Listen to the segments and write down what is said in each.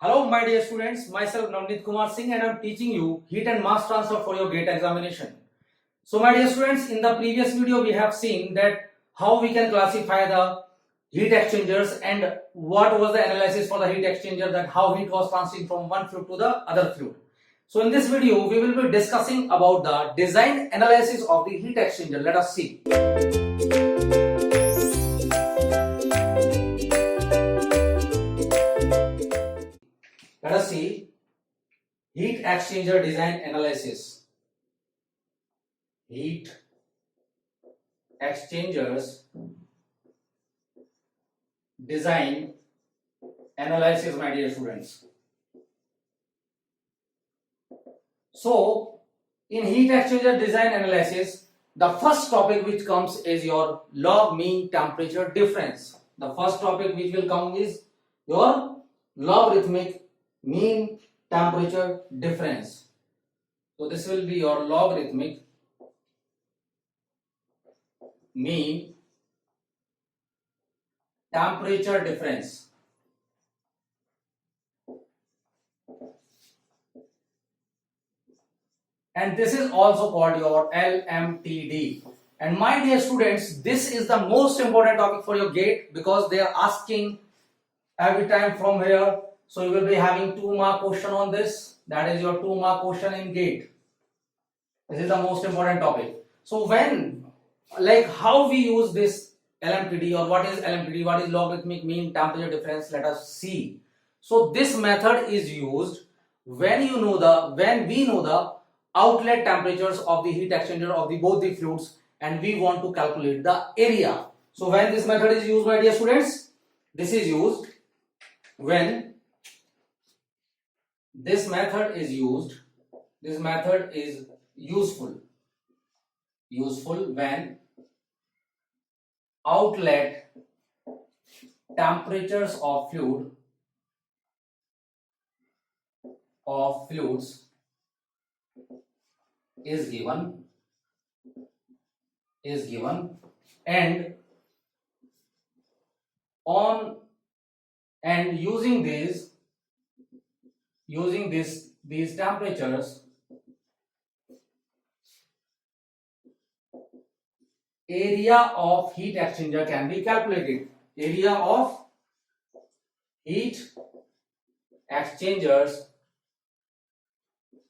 Hello, my dear students. Myself Navneet Kumar Singh, and I am teaching you heat and mass transfer for your GATE examination. So, my dear students, in the previous video, we have seen that how we can classify the heat exchangers and what was the analysis for the heat exchanger, that how heat was transferring from one fluid to the other fluid. So, in this video, we will be discussing about the design analysis of the heat exchanger. Let us see. Let us see heat exchanger design analysis. Heat exchangers design analysis, my dear students. So, in heat exchanger design analysis, the first topic which comes is your log mean temperature difference. The first topic which will come is your logarithmic mean temperature difference. So this will be your logarithmic mean temperature difference. And this is also called your LMTD. And my dear students, this is the most important topic for your GATE because they are asking every time from here. So you will be having 2-mark question on this. That is your 2-mark question in GATE. This is the most important topic. So when, like how we use this LMTD, or what is LMTD, what is logarithmic mean temperature difference, let us see. So this method is used when we know the outlet temperatures of the heat exchanger of both the fluids and we want to calculate the area. So when this method is used, my dear students, this is used when this method is useful when outlet temperatures of fluids is given and using these temperatures, area of heat exchanger can be calculated. Area of heat exchangers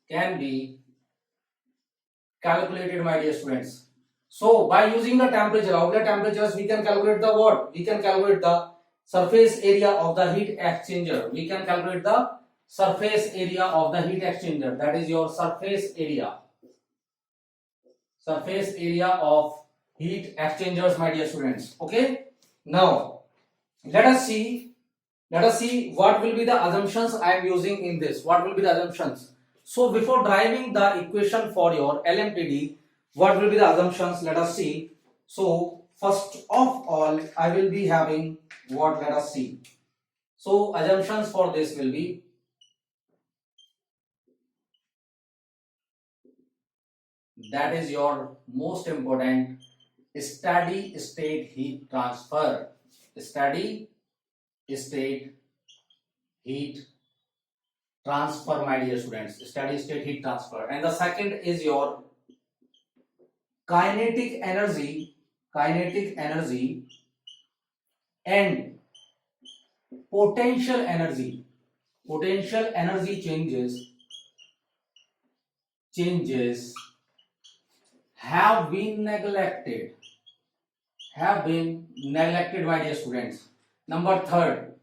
can be calculated, my dear students. So by using the outlet temperatures, we can calculate the what? We can calculate the surface area of the heat exchanger. We can calculate the surface area of the heat exchanger. That is your surface area of heat exchangers, my dear students. Okay, now let us see what will be the assumptions I am using in this. What will be the assumptions? So before driving the equation for your LMTD, what will be the assumptions? Let us see. So first of all, I will be having what? Let us see. So assumptions for this will be, that is your most important, steady state heat transfer. Steady state heat transfer, my dear students. Steady state heat transfer. And the second is your kinetic energy and potential energy changes have been neglected, my dear students. Number third,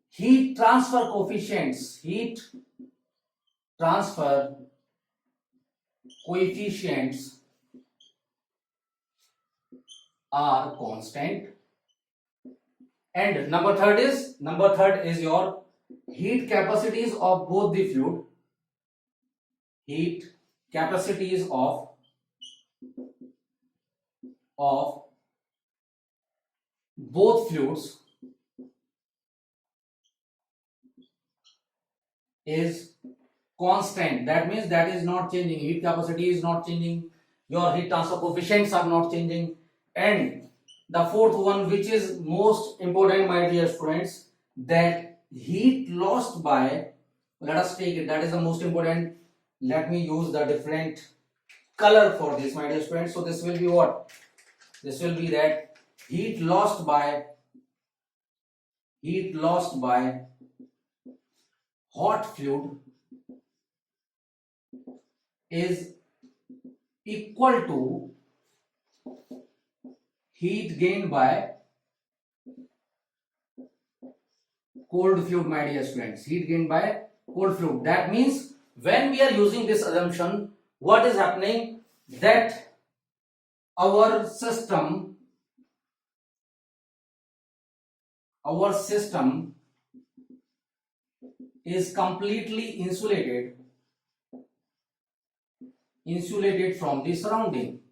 heat transfer coefficients are constant. And number third is your heat capacities of both the fluid. Heat capacities of both fluids is constant. That means that is not changing. Heat capacity is not changing. Your heat transfer coefficients are not changing. And the fourth one, which is most important, my dear students, that heat lost by, let us take it, that is the most important. Let me use the different color for this, my dear students. So this will be what? This will be that heat lost by hot fluid is equal to heat gained by cold fluid, my dear students. Heat gained by cold fluid. That means when we are using this assumption, what is happening? That our system is completely insulated from the surrounding,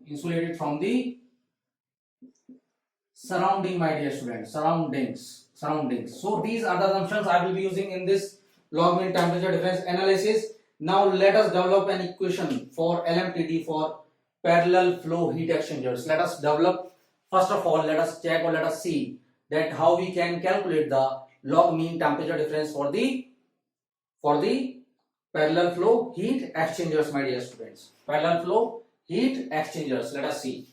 my dear students, surroundings. So these are the assumptions I will be using in this log mean temperature difference analysis. Now let us develop an equation for LMTD, for parallel flow heat exchangers. Let us develop, first of all, let us check or let us see that how we can calculate the log mean temperature difference for the parallel flow heat exchangers, my dear students. Parallel flow heat exchangers, let us see.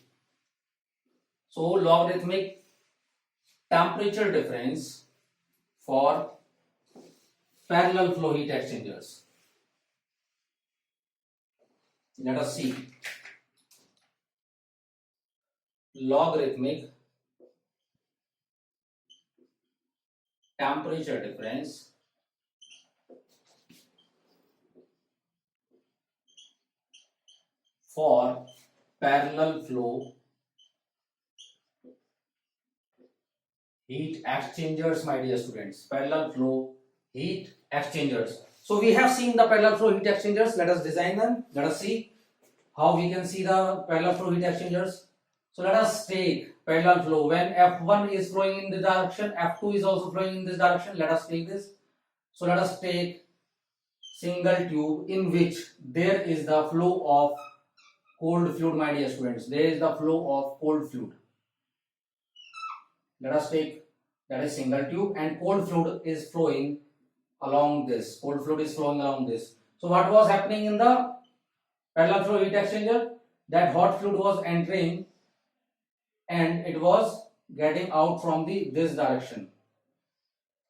So logarithmic temperature difference for parallel flow heat exchangers. Let us see. Logarithmic temperature difference for parallel flow heat exchangers, my dear students. Parallel flow heat exchangers. So we have seen the parallel flow heat exchangers. Let us design them. Let us see how we can see the parallel flow heat exchangers. So let us take parallel flow. When F1 is flowing in this direction, F2 is also flowing in this direction. Let us take this. So let us take single tube in which there is the flow of cold fluid, my dear students. There is the flow of cold fluid. Let us take, that is single tube, and cold fluid is flowing along this. Cold fluid is flowing along this. So what was happening in the parallel flow heat exchanger? That hot fluid was entering and it was getting out from this direction.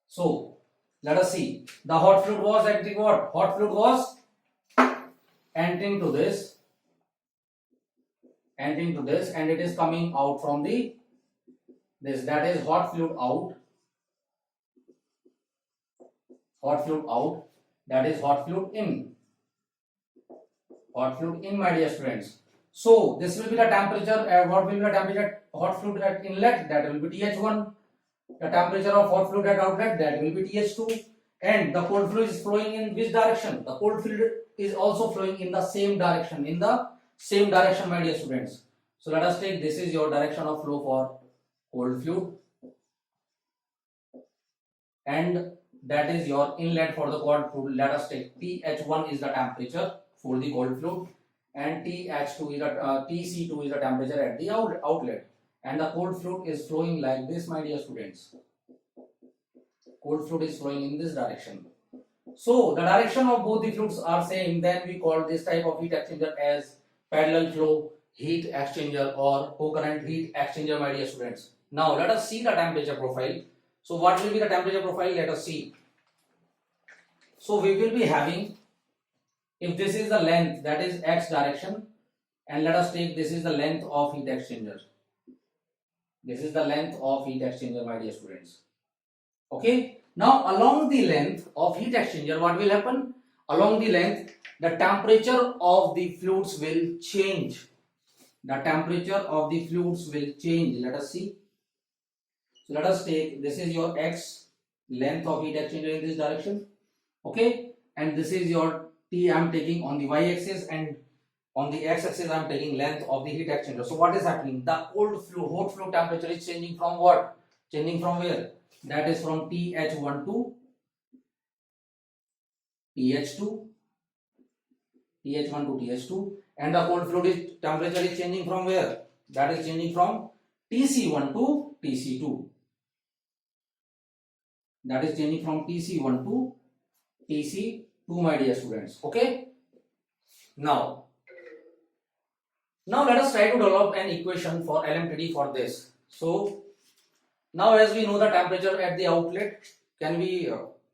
So let us see. The hot fluid was acting what? Hot fluid was entering to this, and it is coming out from this. That is hot fluid out. That is hot fluid in. My dear students. So this will be the temperature. What will be the temperature? Hot fluid at inlet, that will be TH1. The temperature of hot fluid at outlet, that will be TH2. And the cold fluid is flowing in which direction? The cold fluid is also flowing in the same direction. My dear students. So let us take, this is your direction of flow for cold fluid, and that is your inlet for the cold fluid. Let us take TH1 is the temperature for the cold fluid, and TH2 is TC2 is the temperature at the outlet, and the cold fluid is flowing like this, my dear students. Cold fluid is flowing in this direction. So the direction of both the fluids are same. Then we call this type of heat exchanger as parallel flow heat exchanger or concurrent heat exchanger, my dear students. Now let us see the temperature profile. So what will be the temperature profile? Let us see. So we will be having, if this is the length, that is x direction, and let us take, this is the length of heat exchanger. This is the length of heat exchanger, my dear students. Okay. Now along the length of heat exchanger, what will happen? Along the length, the temperature of the fluids will change. Let us see. So let us take, this is your x, length of heat exchanger in this direction. Okay. And this is your T I am taking on the y axis, and on the x axis I am taking length of the heat exchanger. So what is happening? The hot fluid temperature is changing from what? Changing from where? That is from TH1 to TH2, and the cold fluid temperature is changing from where? That is changing from TC1 to TC2. that is changing from TC1 to TC2, my dear students. Okay. Now let us try to develop an equation for LMTD for this. So now as we know the temperature at the outlet, can we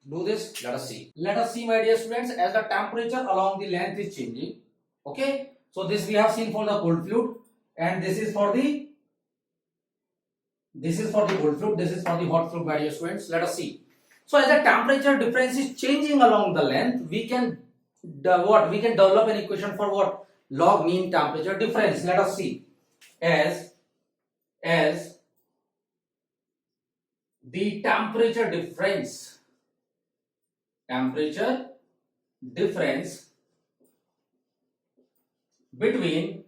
do this? Let us see. Let us see, my dear students, as the temperature along the length is changing. Okay. So this we have seen for the cold fluid, and this is for the cold fluid, this is for the hot fluid, my dear students. Let us see. So as the temperature difference is changing along the length, we can develop an equation for what? Log mean temperature difference. Let us see. As the temperature difference between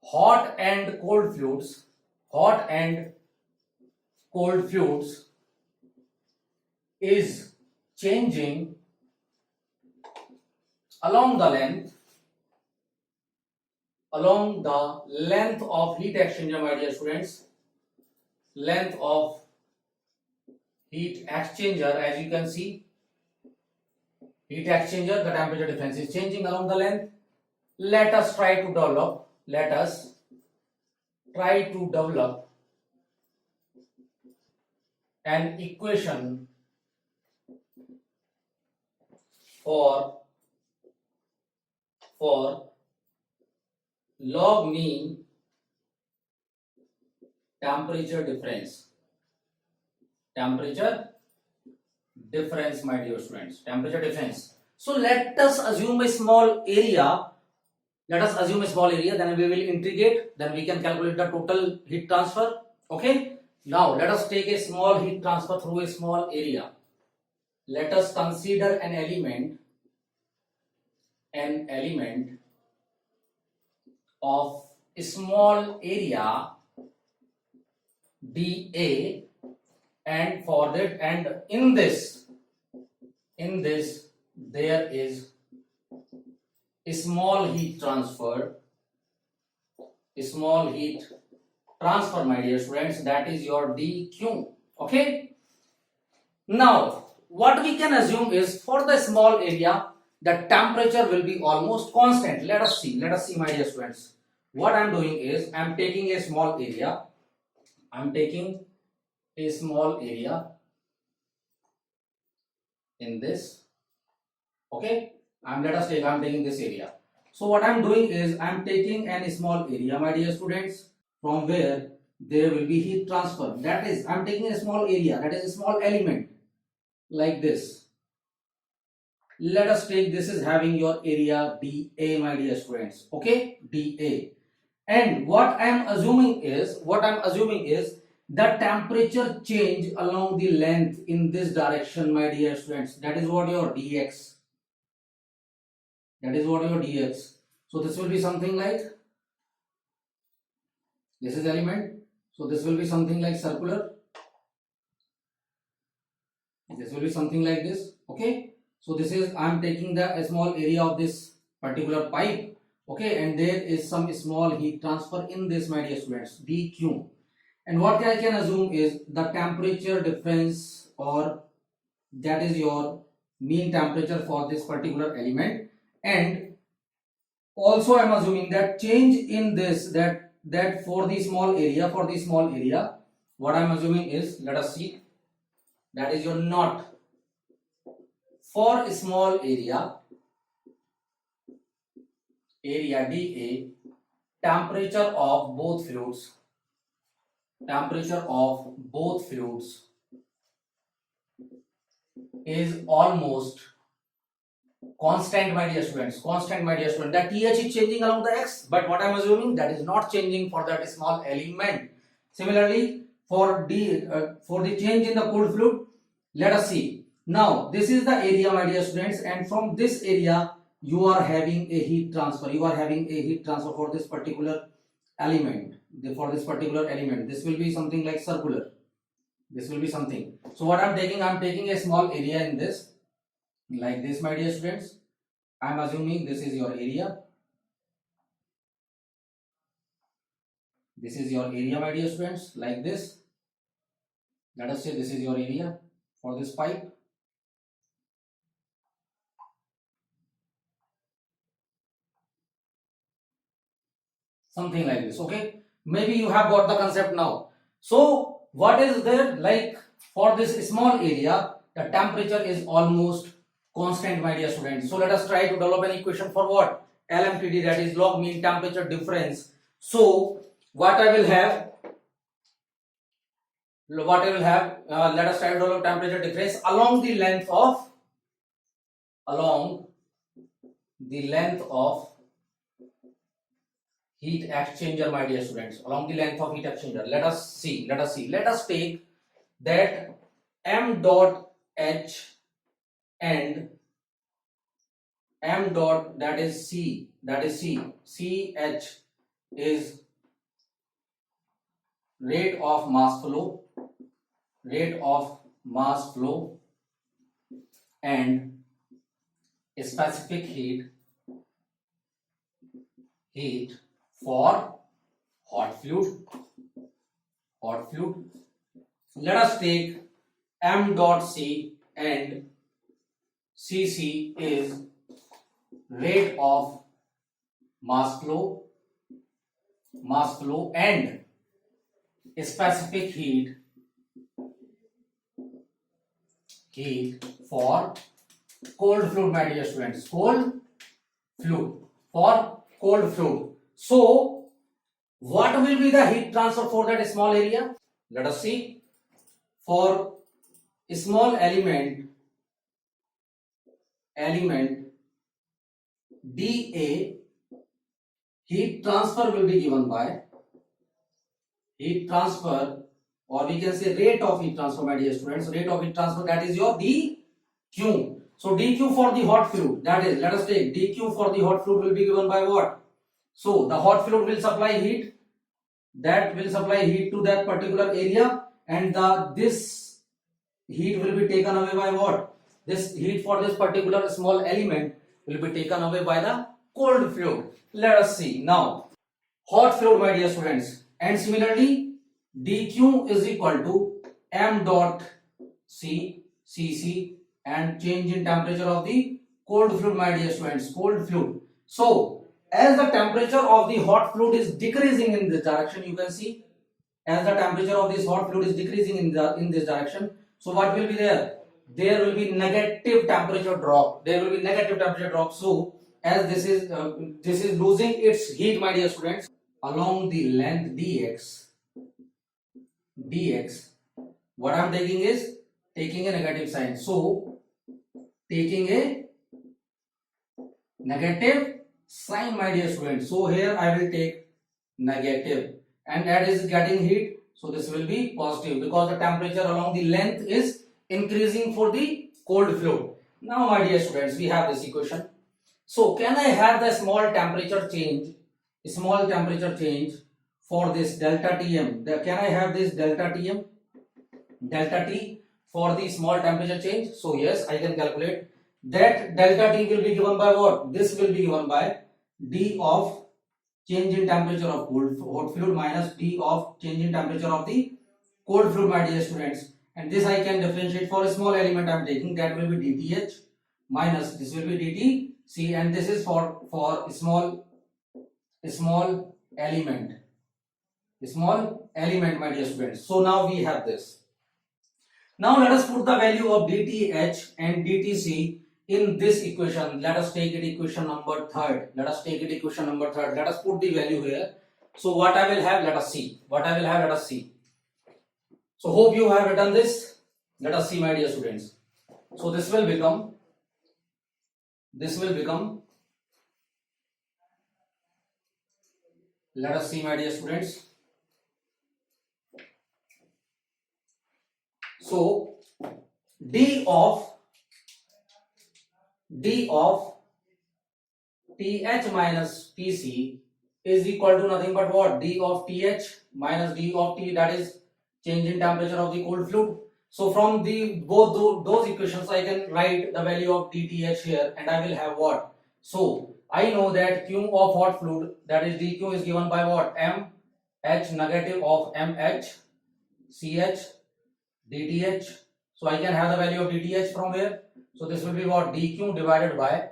hot and cold fluids is changing along the length of heat exchanger, my dear students. Length of heat exchanger, as you can see, heat exchanger, the temperature difference is changing along the length. Let us try to develop an equation for log mean temperature difference, my dear students, temperature difference. So let us assume a small area. Then we will integrate, then we can calculate the total heat transfer. Okay. Now let us take a small heat transfer through a small area. Let us consider an element of a small area dA, and for that, and in this there is a small heat transfer, my dear students, that is your dQ. Okay. Now what we can assume is, for the small area the temperature will be almost constant. Let us see, my dear students. What I am doing is, I am taking a small area, in this. Okay. I am taking this area. So what I am doing is, I am taking a small area, my dear students, from where there will be heat transfer. That is, I am taking a small area, that is a small element, like this. Let us take, this is having your area dA, my dear students. Okay, dA. And what I am assuming is the temperature change along the length in this direction, my dear students. That is what your dx. So this will be something like, this is element, so this will be something like circular. This will be something like this. Okay. So this is, I am taking a small area of this particular pipe. Okay, and there is some small heat transfer in this, my dear students, dQ. And what I can assume is the temperature difference, or that is your mean temperature for this particular element. And also I am assuming that change in this, that for the small area, what I am assuming is, let us see, that is your not. For a small area dA, temperature of both fluids is almost constant, my dear students. That pH is changing along the x, but what I am assuming, that is not changing for that small element. Similarly, for the change in the cold fluid, let us see. Now this is the area, my dear students, and from this area you are having a heat transfer. For this particular element. This will be something like circular. So what I'm taking a small area in this, like this, my dear students. I'm assuming this is your area. My dear students, like this. Let us say this is your area for this pipe. Something like this. Okay, maybe you have got the concept now. So what is there, like for this small area the temperature is almost constant, my dear students. So let us try to develop an equation for what? LMTD, that is log mean temperature difference. So what I will have, let us try to develop temperature difference along the length of heat exchanger, my dear students, along the length of heat exchanger. Let us take that m dot h and m dot, that is c ch is rate of mass flow and specific heat for hot fluid. Let us take m dot c and cc is rate of mass flow and specific heat for cold fluid, my dear students. Cold fluid. So what will be the heat transfer for that small area? Let us see. For a small element dA, heat transfer will be given by or we can say rate of heat transfer, my dear students. Rate of heat transfer, that is your dQ. So dQ for the hot fluid, that is, let us take dQ for the hot fluid will be given by what? So the hot fluid will supply heat, to that particular area, and this heat will be taken away by what? This heat for this particular small element will be taken away by the cold fluid. Let us see now hot fluid, my dear students, and similarly dQ is equal to m dot c cc and change in temperature of the cold fluid, my dear students. Cold fluid. So as the temperature of the hot fluid is decreasing in this direction, you can see as the temperature of this hot fluid is decreasing in this direction, so what will be there? There will be negative temperature drop. So as this is losing its heat, my dear students, along the length dx, what I am taking is taking a negative sign. So taking a negative sign, my dear students. So here I will take negative, and that is getting heat. So this will be positive because the temperature along the length is increasing for the cold fluid. Now, my dear students, we have this equation. So can I have the small temperature change for this delta Tm? Can I have this delta Tm? Delta T for the small temperature change. So yes, I can calculate that delta T will be given by what? This will be given by d of change in temperature of hot fluid minus d of change in temperature of the cold fluid, my dear students. And this I can differentiate for a small element I am taking, that will be dTh minus this will be dTc, and this is for small element, my dear students. So now we have this. Now let us put the value of dTh and dTc in this equation. Let us take it equation number third. Let us put the value here. So what I will have, let us see. So hope you have written this. Let us see, my dear students. So this will become let us see, my dear students. So d of Th minus Tc is equal to nothing but what? D of Th minus D of T, that is change in temperature of the cold fluid. So from both those equations I can write the value of dTh here, and I will have what? So I know that Q of hot fluid, that is dQ, is given by what? mH negative of mH Ch dTh. So I can have the value of dTh from here. So this will be what? dq divided by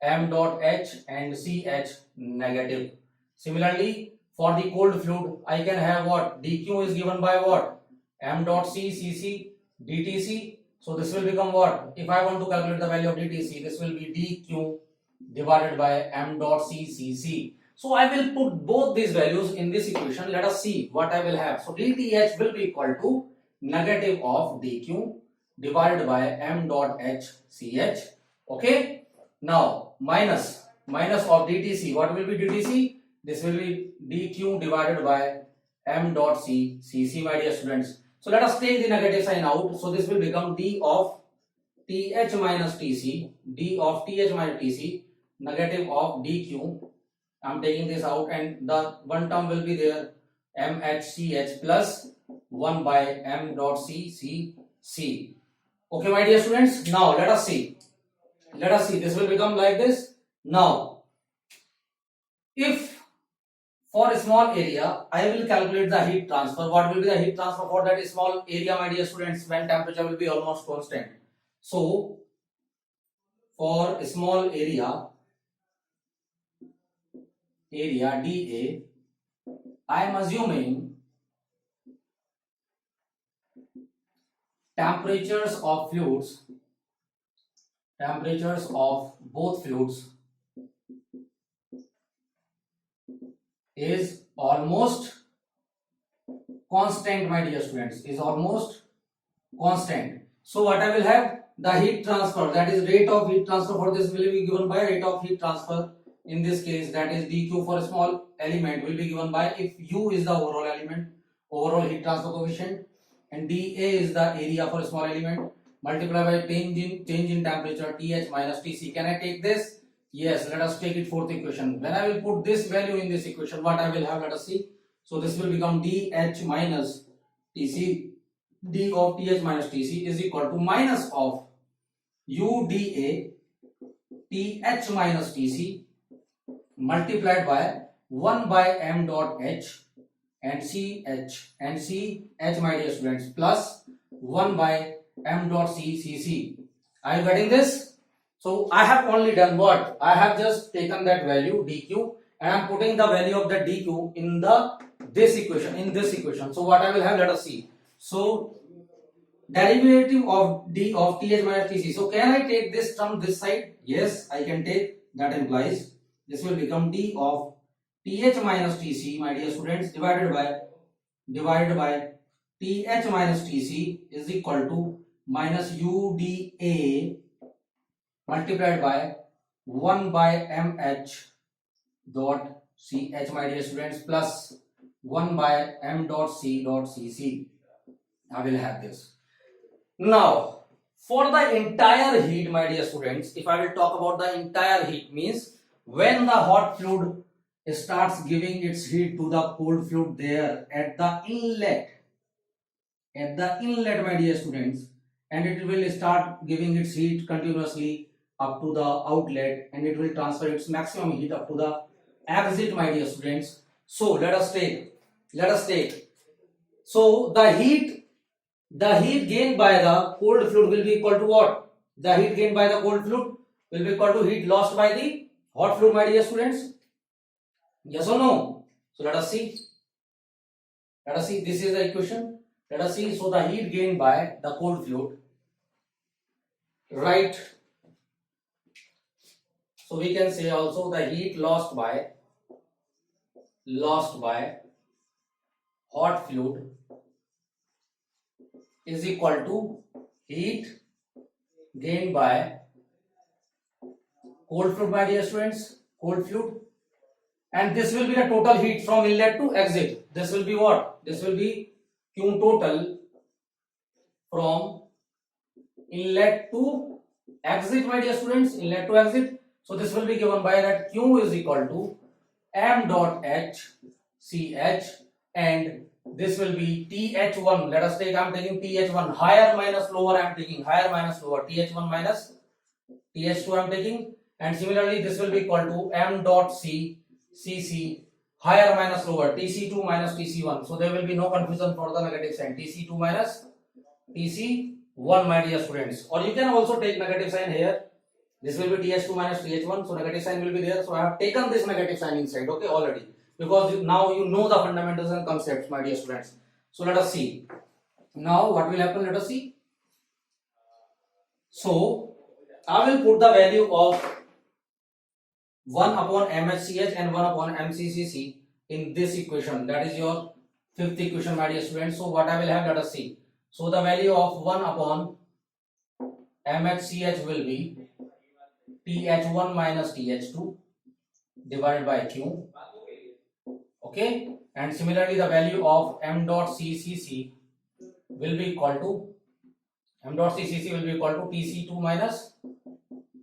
m dot h and ch negative. Similarly, for the cold fluid, I can have what? dq is given by what? m dot c cc dtc. So this will become what? If I want to calculate the value of dtc, this will be dq divided by m dot c cc. So I will put both these values in this equation. Let us see what I will have. So dTh will be equal to negative of dq divided by m dot h ch. Okay. Now minus of dtc. What will be dtc? This will be dq divided by m dot c cc, my dear students. So let us take the negative sign out. So this will become d of th minus tc, d of th minus tc, negative of dq. I'm taking this out, and the one term will be there, mhch plus 1 by m dot c c c. Okay, my dear students. Now let us see. This will become like this. Now, if for a small area, I will calculate the heat transfer. What will be the heat transfer for that small area, my dear students, when temperature will be almost constant? So, for a small area dA, I am assuming temperatures of both fluids is almost constant, my dear students, is almost constant. So what I will have? The heat transfer, that is rate of heat transfer for this will be given by rate of heat transfer. In this case, that is dq for a small element will be given by, if u is the overall element, overall heat transfer coefficient, and dA is the area for a small element, multiplied by change in temperature th minus tc. Can I take this? Yes, let us take it fourth equation. When I will put this value in this equation, what I will have? Let us see. So this will become dh minus tc, d of th minus tc is equal to minus of u dA th minus tc multiplied by 1 by m dot h and ch, my dear students, plus 1 by m dot c cc. Are you getting this? So I have only done what? I have just taken that value dq and I am putting the value of the dq in this equation. So what I will have? Let us see. So derivative of d of th minus tc. So can I take this from this side? Yes, I can take. That implies this will become d of th minus tc, my dear students, divided by th minus tc is equal to minus uda multiplied by 1 by mh dot ch, my dear students, plus 1 by m dot c dot cc. I will have this. Now, for the entire heat, my dear students, if I will talk about the entire heat, means when the hot fluid starts giving its heat to the cold fluid there at the inlet, my dear students, and it will start giving its heat continuously up to the outlet, and it will transfer its maximum heat up to the exit, my dear students. So let us take. So the heat gained by the cold fluid will be equal to what? The heat gained by the cold fluid will be equal to heat lost by the hot fluid, my dear students. Yes or no? So let us see. This is the equation. Let us see. So the heat gained by the cold fluid, right? So we can say also the heat lost by hot fluid is equal to heat gained by cold fluid, my dear students, cold fluid. And this will be the total heat from inlet to exit. This will be what? This will be Q total from inlet to exit, my dear students, inlet to exit. So this will be given by that Q is equal to m dot h ch, and this will be th1. Let us take, I am taking th1, higher minus lower, I am taking higher minus lower, th1 minus th2 I am taking, and similarly this will be equal to m dot c cc, higher minus lower, tc2 minus tc1. So there will be no confusion for the negative sign, tc2 minus TC1, my dear students. Or you can also take negative sign here. This will be TH2 minus TH1, so negative sign will be there. So I have taken this negative sign inside, okay, already. Because now you know the fundamentals and concepts, my dear students. So let us see. Now what will happen? Let us see. So I will put the value of 1 upon MHCH and 1 upon MCCC in this equation. That is your fifth equation, my dear students. So what I will have, let us see. So the value of 1 upon MHCH will be TH1 minus TH2 divided by Q. Okay, and similarly the value of M dot CCC will be equal to TC2 minus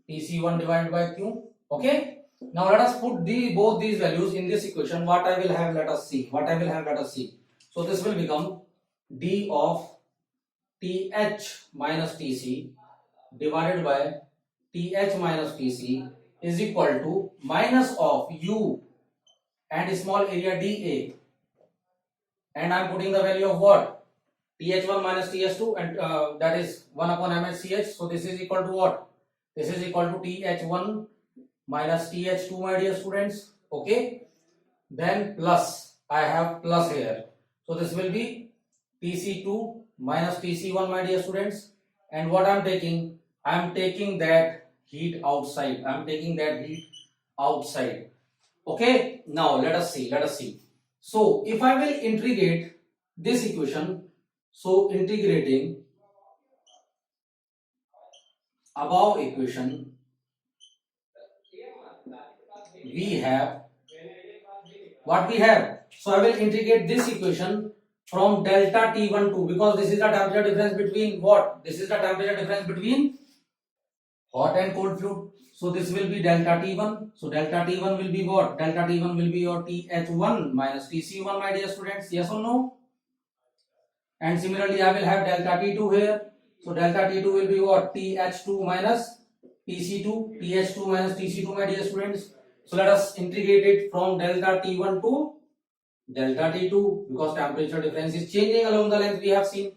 TC1 divided by Q. Okay, now let us put both these values in this equation. What I will have, let us see. So this will become D of TH minus TC divided by TH minus TC is equal to minus of U and small area dA, and I am putting the value of what? TH1 minus TH2, and that is 1 upon MHCH. So this is equal to what? This is equal to TH1 minus TH2, my dear students. Okay, then plus, I have plus here, so this will be TC2 minus TC1, my dear students. And what I am taking? I am taking that heat outside. Okay, now let us see. So if I will integrate this equation, so integrating above equation, we have what we have. So I will integrate this equation from delta T1 to, because this is the temperature difference between what? This is the temperature difference between hot and cold fluid. So this will be delta T1. So delta T1 will be what? Delta T1 will be your TH1 minus TC1, my dear students. Yes or no? And similarly, I will have delta T2 here. So delta T2 will be what? TH2 minus TC2. TH2 minus TC2, my dear students. So let us integrate it from delta T1 to delta T2, because temperature difference is changing along the length we have seen.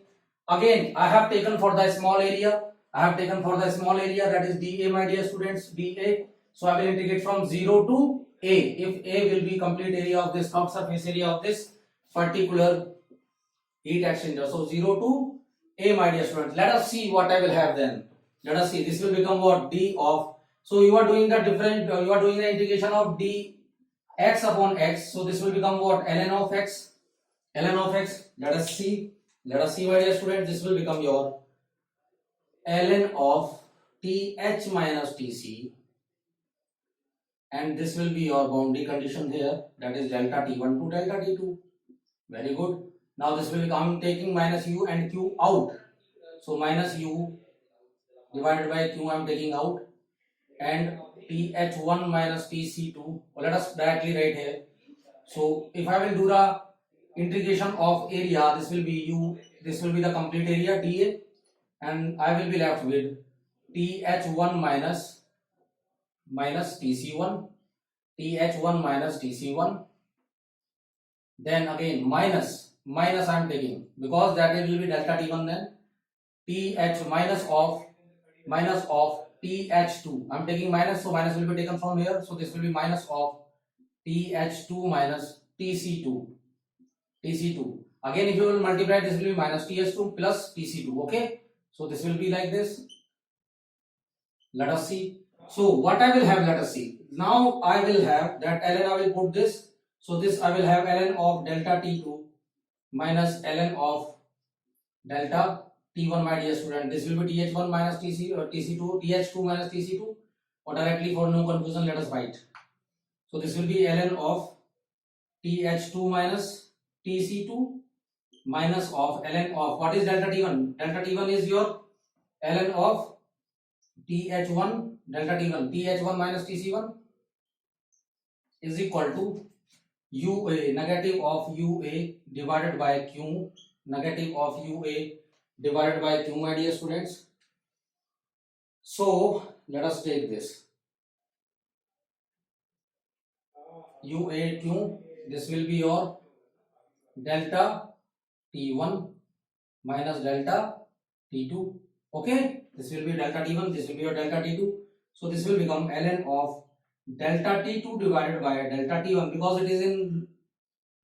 Again, I have taken for the small area. That is dA, my dear students, dA. So I will integrate from 0 to A. If A will be complete area of this curved surface area of this particular heat exchanger. So 0 to A, my dear students. Let us see what I will have then. Let us see. This will become what? D of. So you are doing the integration of D x upon x. So this will become what? Ln of x. Let us see, my dear students. This will become your ln of TH minus TC, and this will be your boundary condition here, that is delta T1 to delta T2. Very good. Now this will become, taking minus U and Q out. So minus U divided by Q I am taking out, and TH1 minus TC2. Let us directly write here. So if I will do the integration of area, this will be U, this will be the complete area dA, and I will be left with TH1 minus TC1, then again minus I am taking, because that will be delta T1, then TH minus of TH2 I am taking minus, so minus will be taken from here, so this will be minus of TH2 minus TC2. Again, if you will multiply, this will be minus TH2 plus TC2. Okay, so this will be like this. Let us see. So what I will have, let us see. Now I will have that ln, I will put this. So this I will have ln of delta T2 minus ln of delta T1, my dear student. This will be TH1 minus TC2, TH2 minus TC2. Or directly, for no confusion, let us write. So this will be ln of TH2 minus TC2 minus of ln of, what is delta T1? Delta T1 is your ln of TH1, delta T1, TH1 minus TC1 is equal to UA, negative of UA divided by Q, negative of UA divided by Q, my dear students. So let us take this UAQ, this will be your delta T1 minus delta T2. Okay, this will be delta T1, this will be your delta T2. So this will become ln of delta T2 divided by delta T1, because it is in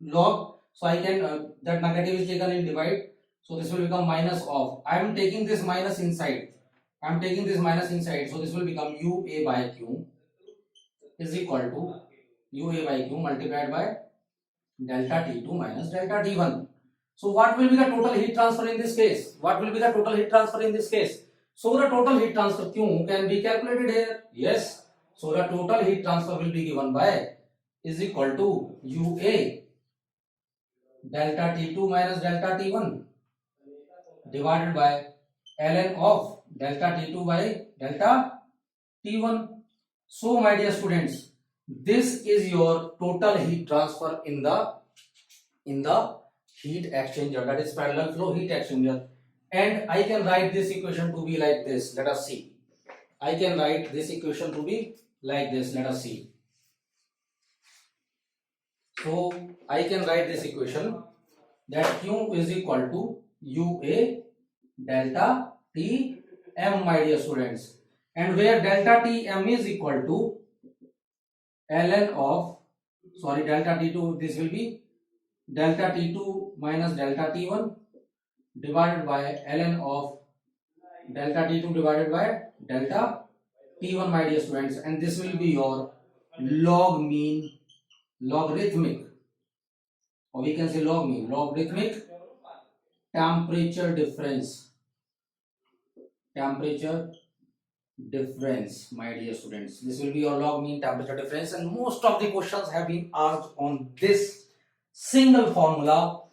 log, so I can that negative is taken in divide, so this will become minus of, I am taking this minus inside, so this will become UA by Q is equal to UA by Q multiplied by delta T2 minus delta T1. So what will be the total heat transfer in this case? So the total heat transfer Q can be calculated here. Yes. So the total heat transfer will be given by is equal to UA delta T2 minus delta T1 divided by ln of delta T2 by delta T1. So my dear students, this is your total heat transfer in the heat exchanger, that is parallel flow heat exchanger. And I can write this equation to be like this. Let us see. I can write this equation to be like this. Let us see. So I can write this equation that Q is equal to UA delta T M, my dear students, and where delta T M is equal to ln of, sorry, delta T2, this will be delta T2 minus delta T1 divided by ln of delta T2 divided by delta T1, my dear students, and this will be your log mean, logarithmic, or we can say log mean, logarithmic temperature difference, my dear students. This will be your log mean temperature difference, and most of the questions have been asked on this single formula,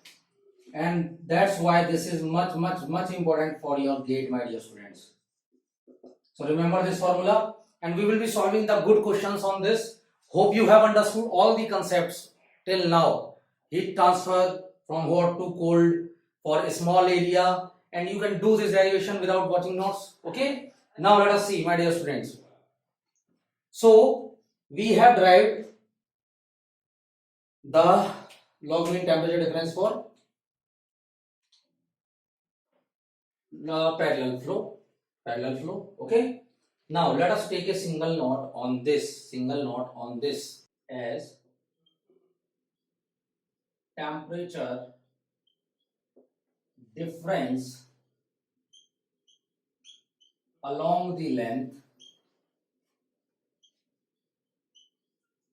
and that's why this is much important for your GATE, my dear students. So remember this formula, and we will be solving the good questions on this. Hope you have understood all the concepts till now. Heat transfer from hot to cold for a small area, and you can do this derivation without watching notes. Okay, now let us see, my dear students. So we have derived the log mean temperature difference for parallel flow. Okay, now let us take a single note on this, as temperature difference along the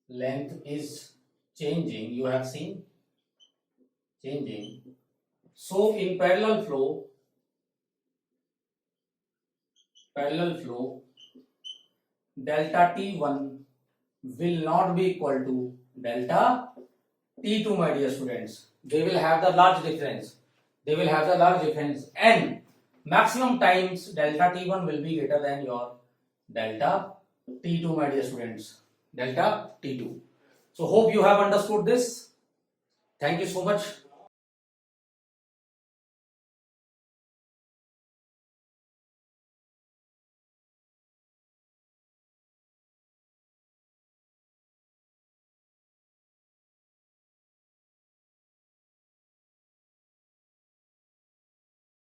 length is changing. You have seen changing. So in parallel flow delta T1 will not be equal to delta T2, my dear students. They will have the large difference, and maximum times delta T1 will be greater than your delta T2, my dear students, delta T2. So hope you have understood this. Thank you so much.